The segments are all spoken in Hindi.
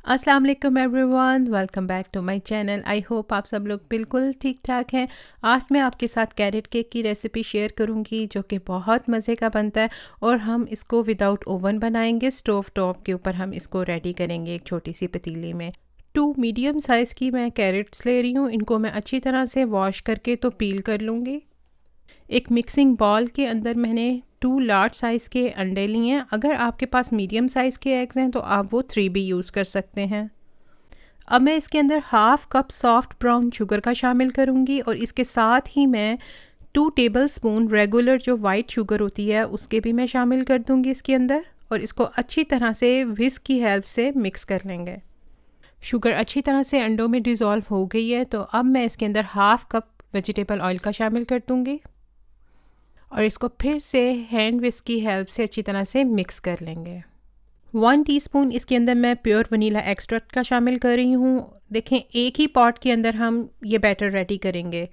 अस्सलाम वालेकुम everyone, welcome back to my channel. I hope आप सब लोग बिल्कुल ठीक ठाक हैं। आज मैं आपके साथ कैरेट केक की रेसिपी शेयर करूंगी जो कि बहुत मज़े का बनता है और हम इसको विदाउट ओवन बनाएंगे। स्टोव टॉप के ऊपर हम इसको रेडी करेंगे एक छोटी सी पतीली में। 2 मीडियम साइज़ की मैं कैरेट्स ले रही हूँ। इनको मैं अच्छी तरह से वॉश करके तो पील कर लूँगी। एक मिक्सिंग बॉल के अंदर मैंने 2 लार्ज साइज़ के अंडे लिए हैं। अगर आपके पास मीडियम साइज़ के एग्स हैं तो आप वो 3 भी यूज़ कर सकते हैं। अब मैं इसके अंदर half cup soft brown sugar का शामिल करूँगी और इसके साथ ही मैं 2 टेबलस्पून रेगुलर जो वाइट शुगर होती है उसके भी मैं शामिल कर दूँगी इसके अंदर और इसको अच्छी तरह से विस्क की हेल्प से मिक्स कर लेंगे। शुगर अच्छी तरह से अंडों में डिज़ोल्व हो गई है तो अब मैं इसके अंदर हाफ़ कप वेजिटेबल ऑयल का शामिल कर दूँगी और इसको फिर से हैंड विस्क की हेल्प से अच्छी तरह से मिक्स कर लेंगे। 1 टीस्पून इसके अंदर मैं प्योर वनीला एक्सट्रैक्ट का शामिल कर रही हूँ। देखें, एक ही पॉट के अंदर हम ये बैटर रेडी करेंगे।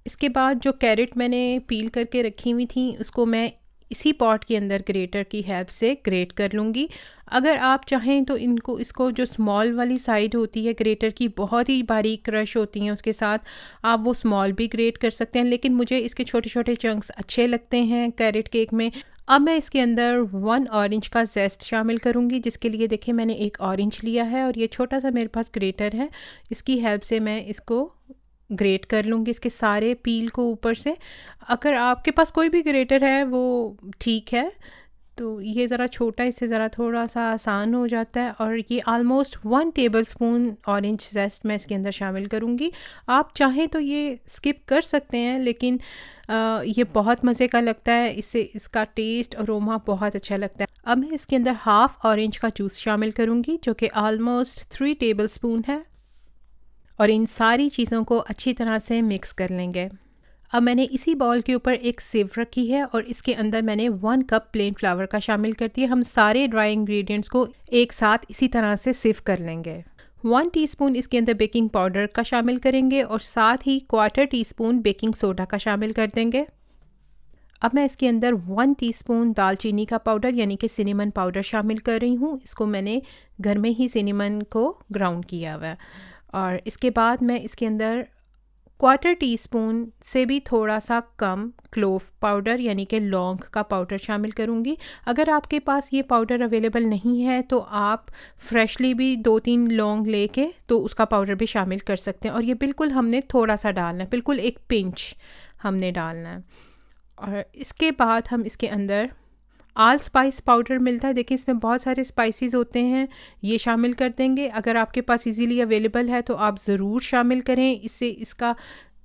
इसके बाद जो कैरेट मैंने पील करके रखी हुई थी उसको मैं इसी पॉट के अंदर ग्रेटर की हेल्प से ग्रेट कर लूँगी। अगर आप चाहें तो इसको जो स्मॉल वाली साइड होती है ग्रेटर की, बहुत ही बारीक क्रश होती हैं, उसके साथ आप वो स्मॉल भी ग्रेट कर सकते हैं, लेकिन मुझे इसके छोटे छोटे चंक्स अच्छे लगते हैं कैरेट केक में। अब मैं इसके अंदर 1 ऑरेंज का जेस्ट शामिल करूँगी, जिसके लिए देखिए मैंने एक ऑरेंज लिया है और ये छोटा सा मेरे पास ग्रेटर है। इसकी हेल्प से मैं इसको ग्रेट कर लूँगी इसके सारे पील को ऊपर से। अगर आपके पास कोई भी ग्रेटर है वो ठीक है, तो ये ज़रा छोटा, इससे ज़रा थोड़ा सा आसान हो जाता है। और ये ऑलमोस्ट 1 टेबलस्पून ऑरेंज जेस्ट मैं इसके अंदर शामिल करूँगी। आप चाहें तो ये स्किप कर सकते हैं, लेकिन ये बहुत मज़े का लगता है, इससे इसका टेस्ट अरोमा बहुत अच्छा लगता है। अब मैं इसके अंदर हाफ़ ऑरेंज का जूस शामिल करूँगी जो कि ऑलमोस्ट 3 टेबलस्पून है और इन सारी चीज़ों को अच्छी तरह से मिक्स कर लेंगे। अब मैंने इसी बाउल के ऊपर एक सिव रखी है और इसके अंदर मैंने 1 कप प्लेन फ्लावर का शामिल कर दिया। हम सारे ड्राई इंग्रेडिएंट्स को एक साथ इसी तरह से सिव कर लेंगे। 1 टीस्पून इसके अंदर बेकिंग पाउडर का शामिल करेंगे और साथ ही 1/4 टीस्पून बेकिंग सोडा का शामिल कर देंगे। अब मैं इसके अंदर 1 टीस्पून दालचीनी का पाउडर यानी कि सिनेमन पाउडर शामिल कर रही हूँ। इसको मैंने घर में ही सिनेमन को ग्राउंड किया हुआ है। और इसके बाद मैं इसके अंदर 1/4 टीस्पून से भी थोड़ा सा कम क्लोव पाउडर यानी कि लौंग का पाउडर शामिल करूँगी। अगर आपके पास ये पाउडर अवेलेबल नहीं है तो आप फ्रेशली भी 2-3 लौंग लेके तो उसका पाउडर भी शामिल कर सकते हैं। और ये बिल्कुल हमने थोड़ा सा डालना है, बिल्कुल एक पिंच हमने डालना है। और इसके बाद हम इसके अंदर आल स्पाइस पाउडर मिलता है, देखिए इसमें बहुत सारे स्पाइसेस होते हैं, ये शामिल कर देंगे। अगर आपके पास इजीली अवेलेबल है तो आप ज़रूर शामिल करें, इससे इसका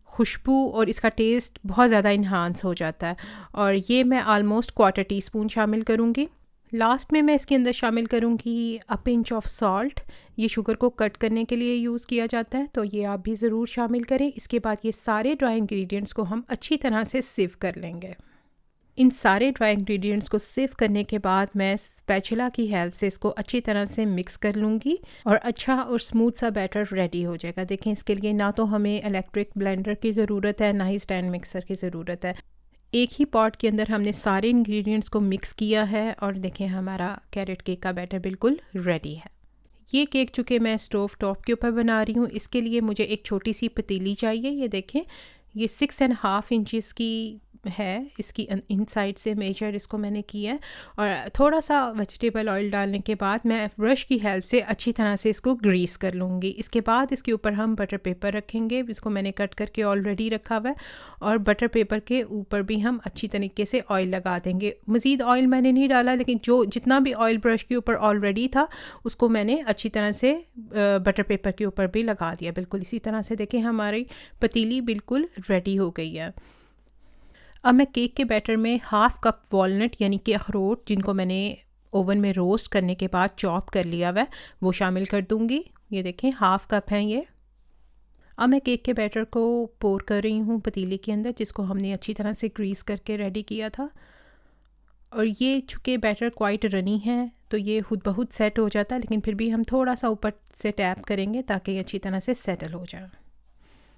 खुशबू और इसका टेस्ट बहुत ज़्यादा इन्हांस हो जाता है। और ये मैं ऑलमोस्ट 1/4 टीस्पून शामिल करूँगी। लास्ट में मैं इसके अंदर शामिल करूँगी अ पिंच ऑफ सॉल्ट। ये शुगर को कट करने के लिए यूज़ किया जाता है, तो ये आप भी ज़रूर शामिल करें। इसके बाद ये सारे ड्राई इंग्रेडिएंट्स को हम अच्छी तरह से सिव कर लेंगे। इन सारे ड्राई इंग्रेडिएंट्स को सिव करने के बाद मैं स्पैचुला की हेल्प से इसको अच्छी तरह से मिक्स कर लूँगी और अच्छा और स्मूथ सा बैटर रेडी हो जाएगा। देखें, इसके लिए ना तो हमें इलेक्ट्रिक ब्लेंडर की ज़रूरत है, ना ही स्टैंड मिक्सर की ज़रूरत है। एक ही पॉट के अंदर हमने सारे इंग्रेडिएंट्स को मिक्स किया है और देखें हमारा कैरेट केक का बैटर बिल्कुल रेडी है। ये केक चूँकि मैं स्टोव टॉप के ऊपर बना रही हूँ, इसके लिए मुझे एक छोटी सी पतीली चाहिए। ये देखें, ये 6.5 इंचज़ की है, इसकी इन साइड से मेजर इसको मैंने किया है। और थोड़ा सा वेजिटेबल ऑयल डालने के बाद मैं ब्रश की हेल्प से अच्छी तरह से इसको ग्रीस कर लूँगी। इसके बाद इसके ऊपर हम बटर पेपर रखेंगे, इसको मैंने कट करके ऑलरेडी रखा हुआ है। और बटर पेपर के ऊपर भी हम अच्छी तरीके से ऑयल लगा देंगे। मज़ीद ऑयल मैंने नहीं डाला, लेकिन जितना भी ऑयल ब्रश के ऊपर ऑलरेडी था उसको मैंने अच्छी तरह से बटर पेपर के ऊपर भी लगा दिया। बिल्कुल इसी तरह से देखें हमारी पतीली बिल्कुल रेडी हो गई है। अब मैं केक के बैटर में हाफ़ कप वॉलनट यानी कि अखरोट, जिनको मैंने ओवन में रोस्ट करने के बाद चॉप कर लिया हुआ है, वो शामिल कर दूँगी। ये देखें हाफ़ कप है ये। अब मैं केक के बैटर को पोर कर रही हूँ पतीले के अंदर, जिसको हमने अच्छी तरह से ग्रीस करके रेडी किया था। और ये चूँकि बैटर क्वाइट रनी है तो ये खुद ब खुद सेट हो जाता है, लेकिन फिर भी हम थोड़ा सा ऊपर से टैप करेंगे ताकि ये अच्छी तरह से सेटल हो जाए।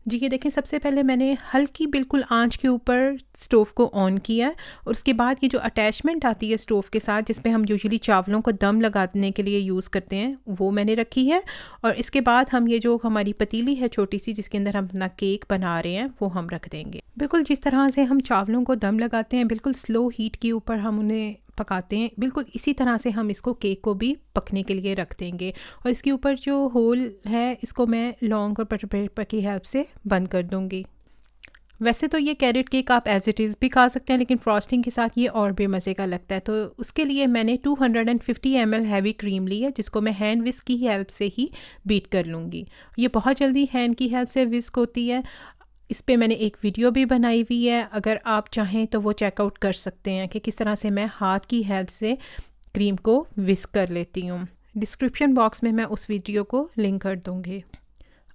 जी ये देखें, सबसे पहले मैंने हल्की बिल्कुल आंच के ऊपर स्टोव को ऑन किया है और उसके बाद ये जो अटैचमेंट आती है स्टोव के साथ, जिस पे हम यूजुअली चावलों को दम लगाने के लिए यूज़ करते हैं, वो मैंने रखी है। और इसके बाद हम ये जो हमारी पतीली है छोटी सी, जिसके अंदर हम अपना केक बना रहे हैं, वो हम रख देंगे। बिल्कुल जिस तरह से हम चावलों को दम लगाते हैं, बिल्कुल स्लो हीट के ऊपर हम उन्हें पकाते हैं, बिल्कुल इसी तरह से हम इसको केक को भी पकने के लिए रख देंगे। और इसके ऊपर जो होल है, इसको मैं लौंग और बटर पेपर की हेल्प से बंद कर दूंगी। वैसे तो ये कैरेट केक आप एज इट इज़ भी खा सकते हैं, लेकिन फ्रॉस्टिंग के साथ ये और भी मज़े का लगता है। तो उसके लिए मैंने 250 ml हैवी क्रीम ली है, जिसको मैं हैंड विस्क की हेल्प से ही बीट कर लूँगी। ये बहुत जल्दी हैंड की हेल्प से विस्क होती है। इस पे मैंने एक वीडियो भी बनाई हुई है, अगर आप चाहें तो वो चेकआउट कर सकते हैं कि किस तरह से मैं हाथ की हेल्प से क्रीम को विस्क कर लेती हूँ। डिस्क्रिप्शन बॉक्स में मैं उस वीडियो को लिंक कर दूँगी।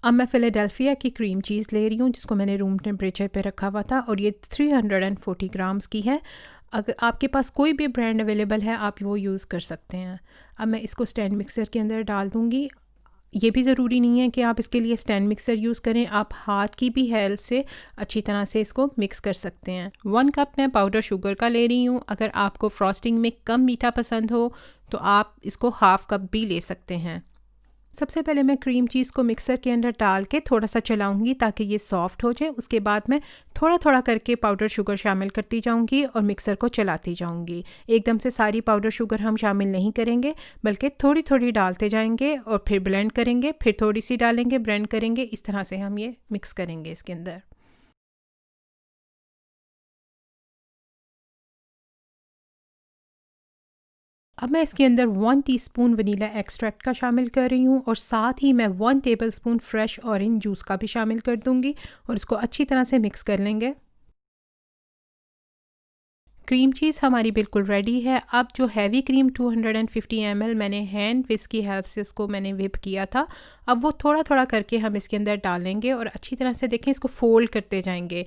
अब मैं फ़िलाडेल्फिया की क्रीम चीज़ ले रही हूँ, जिसको मैंने रूम टेम्परेचर पे रखा हुआ था, और ये 340 ग्राम्स की है। अगर आपके पास कोई भी ब्रांड अवेलेबल है, आप वो यूज़ कर सकते हैं। अब मैं इसको स्टैंड मिक्सर के अंदर डाल दूँगी। ये भी ज़रूरी नहीं है कि आप इसके लिए स्टैंड मिक्सर यूज़ करें, आप हाथ की भी हेल्प से अच्छी तरह से इसको मिक्स कर सकते हैं। 1 कप मैं पाउडर शुगर का ले रही हूँ। अगर आपको फ्रॉस्टिंग में कम मीठा पसंद हो तो आप इसको हाफ़ कप भी ले सकते हैं। सबसे पहले मैं क्रीम चीज़ को मिक्सर के अंदर डाल के थोड़ा सा चलाऊंगी ताकि ये सॉफ्ट हो जाए। उसके बाद मैं थोड़ा थोड़ा करके पाउडर शुगर शामिल करती जाऊंगी और मिक्सर को चलाती जाऊंगी। एकदम से सारी पाउडर शुगर हम शामिल नहीं करेंगे, बल्कि थोड़ी थोड़ी डालते जाएंगे और फिर ब्लेंड करेंगे, फिर थोड़ी सी डालेंगे, ब्लेंड करेंगे। इस तरह से हम ये मिक्स करेंगे इसके अंदर। अब मैं इसके अंदर 1 टीस्पून वनीला एक्सट्रैक्ट का शामिल कर रही हूँ, और साथ ही मैं 1 टेबलस्पून फ्रेश ऑरेंज जूस का भी शामिल कर दूँगी और इसको अच्छी तरह से मिक्स कर लेंगे। क्रीम चीज़ हमारी बिल्कुल रेडी है। अब जो हैवी क्रीम 250 ml मैंने हैंड विस्क की हेल्प से उसको मैंने विप किया था, अब वो थोड़ा थोड़ा करके हम इसके अंदर डालेंगे और अच्छी तरह से देखें, इसको फोल्ड करते जाएंगे।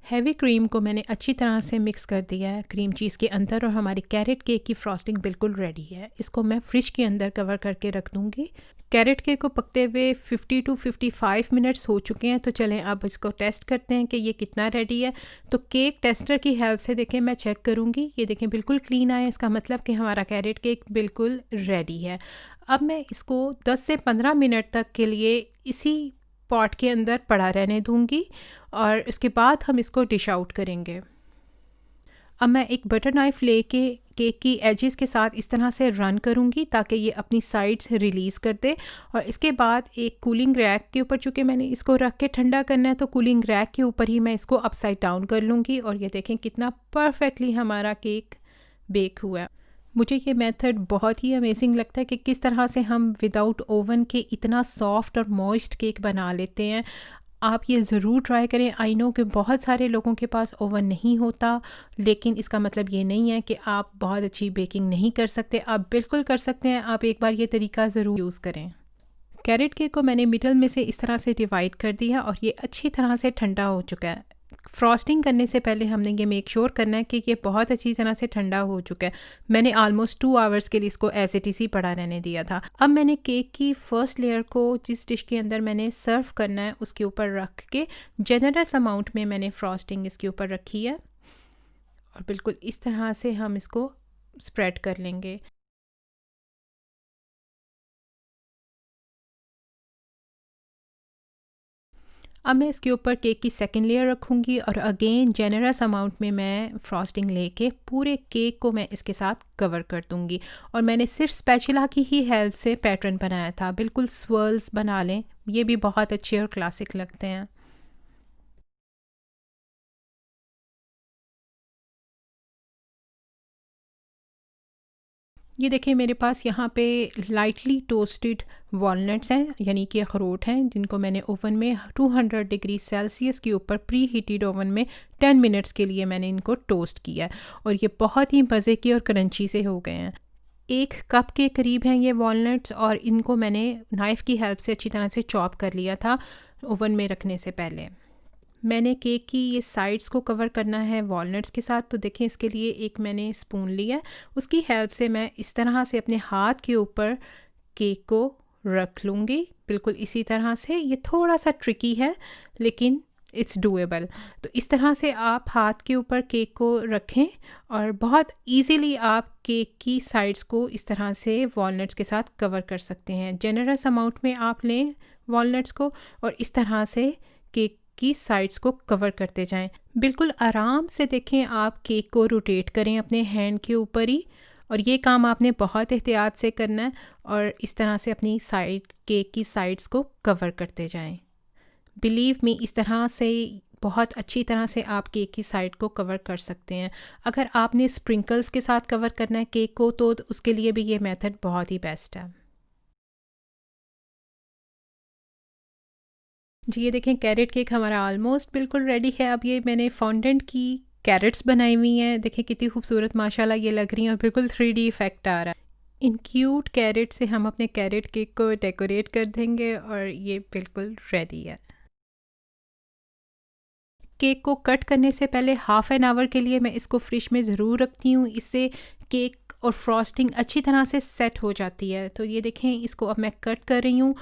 हैवी क्रीम को मैंने अच्छी तरह से मिक्स कर दिया है क्रीम चीज़ के अंदर, और हमारी कैरेट केक की फ्रॉस्टिंग बिल्कुल रेडी है। इसको मैं फ्रिज के अंदर कवर करके रख दूँगी। कैरेट केक को पकते हुए 50 टू 55 मिनट्स हो चुके हैं। तो चलें अब इसको टेस्ट करते हैं कि ये कितना रेडी है। तो केक टेस्टर की हेल्प से देखें मैं चेक करूँगी। ये देखें बिल्कुल क्लीन आया, इसका मतलब कि हमारा कैरेट केक बिल्कुल रेडी है। अब मैं इसको 10 से 15 मिनट तक के लिए इसी पॉट के अंदर पड़ा रहने दूंगी और इसके बाद हम इसको डिश आउट करेंगे। अब मैं एक बटर नाइफ़ लेके केक की एजेस के साथ इस तरह से रन करूंगी ताकि ये अपनी साइड्स रिलीज़ कर दे, और इसके बाद एक कूलिंग रैक के ऊपर, चूँकि मैंने इसको रख के ठंडा करना है, तो कूलिंग रैक के ऊपर ही मैं इसको अपसाइड डाउन कर लूँगी। और ये देखें कितना परफेक्टली हमारा केक बेक हुआ है। मुझे ये मेथड बहुत ही अमेजिंग लगता है कि किस तरह से हम विदाउट ओवन के इतना सॉफ्ट और मॉइस्ट केक बना लेते हैं। आप ये ज़रूर ट्राई करें। आई नो कि बहुत सारे लोगों के पास ओवन नहीं होता, लेकिन इसका मतलब ये नहीं है कि आप बहुत अच्छी बेकिंग नहीं कर सकते। आप बिल्कुल कर सकते हैं। आप एक बार ये तरीका ज़रूर यूज़ करें। कैरेट केक को मैंने मिडल में से इस तरह से डिवाइड कर दिया और ये अच्छी तरह से ठंडा हो चुका है। फ्रॉस्टिंग करने से पहले हमने ये मेक श्योर करना है कि ये बहुत अच्छी तरह से ठंडा हो चुका है। मैंने ऑलमोस्ट 2 आवर्स के लिए इसको एज इट इज़ ही पड़ा रहने दिया था। अब मैंने केक की फर्स्ट लेयर को जिस डिश के अंदर मैंने सर्व करना है उसके ऊपर रख के जनरस अमाउंट में मैंने फ्रॉस्टिंग इसके ऊपर रखी है, और बिल्कुल इस तरह से हम इसको स्प्रेड कर लेंगे। अब मैं इसके ऊपर केक की सेकंड लेयर रखूँगी और अगेन जेनरस अमाउंट में मैं फ्रॉस्टिंग लेके पूरे केक को मैं इसके साथ कवर कर दूँगी। और मैंने सिर्फ स्पैचुला की ही हेल्प से पैटर्न बनाया था। बिल्कुल स्वर्ल्स बना लें, ये भी बहुत अच्छे और क्लासिक लगते हैं। ये देखिए मेरे पास यहाँ पे लाइटली टोस्टेड वॉलनट्स हैं, यानी कि अखरोट हैं, जिनको मैंने ओवन में 200 डिग्री सेल्सियस के ऊपर प्री हीटेड ओवन में 10 मिनट्स के लिए मैंने इनको टोस्ट किया, और ये बहुत ही मज़े के और क्रंची से हो गए हैं। 1 कप के करीब हैं ये वॉलनट्स, और इनको मैंने नाइफ़ की हेल्प से अच्छी तरह से चॉप कर लिया था ओवन में रखने से पहले। मैंने केक की ये साइड्स को कवर करना है वॉलनट्स के साथ, तो देखें इसके लिए एक मैंने स्पून लिया, उसकी हेल्प से मैं इस तरह से अपने हाथ के ऊपर केक को रख लूँगी बिल्कुल इसी तरह से। ये थोड़ा सा ट्रिकी है लेकिन इट्स डूएबल। तो इस तरह से आप हाथ के ऊपर केक को रखें और बहुत इजीली आप केक की साइड्स को इस तरह से वॉलनट्स के साथ कवर कर सकते हैं। जनरस अमाउंट में आप लें वॉलनट्स को और इस तरह से केक की साइड्स को कवर करते जाएं। बिल्कुल आराम से देखें, आप केक को रोटेट करें अपने हैंड के ऊपर ही, और ये काम आपने बहुत एहतियात से करना है और इस तरह से अपनी साइड केक की साइड्स को कवर करते जाएं। बिलीव मी, इस तरह से बहुत अच्छी तरह से आप केक की साइड को कवर कर सकते हैं। अगर आपने स्प्रिंकल्स के साथ कवर करना है केक को तो उसके लिए भी ये मेथड बहुत ही बेस्ट है। जी ये देखें, कैरेट केक हमारा ऑलमोस्ट बिल्कुल रेडी है। अब ये मैंने फॉन्डेंट की कैरेट्स बनाई हुई हैं, देखें कितनी खूबसूरत माशाल्लाह ये लग रही हैं और बिल्कुल 3D इफ़ेक्ट आ रहा है। इन क्यूट कैरेट से हम अपने कैरेट केक को डेकोरेट कर देंगे और ये बिल्कुल रेडी है। केक को कट करने से पहले हाफ़ एन आवर के लिए मैं इसको फ्रिज में ज़रूर रखती हूँ, इससे केक और फ्रॉस्टिंग अच्छी तरह से सेट हो जाती है। तो ये देखें, इसको अब मैं कट कर रही हूँ।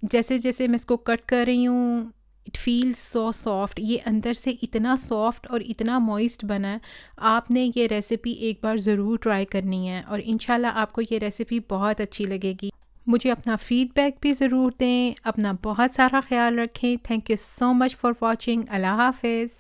जैसे जैसे मैं इसको कट कर रही हूँ, इट फील्स सो सॉफ्ट। ये अंदर से इतना सॉफ्ट और इतना मॉइस्ट बना है। आपने ये रेसिपी एक बार ज़रूर ट्राई करनी है और इंशाल्लाह आपको ये रेसिपी बहुत अच्छी लगेगी। मुझे अपना फ़ीडबैक भी ज़रूर दें। अपना बहुत सारा ख्याल रखें। Thank you so much for watching. अल्लाह हाफ़िज़।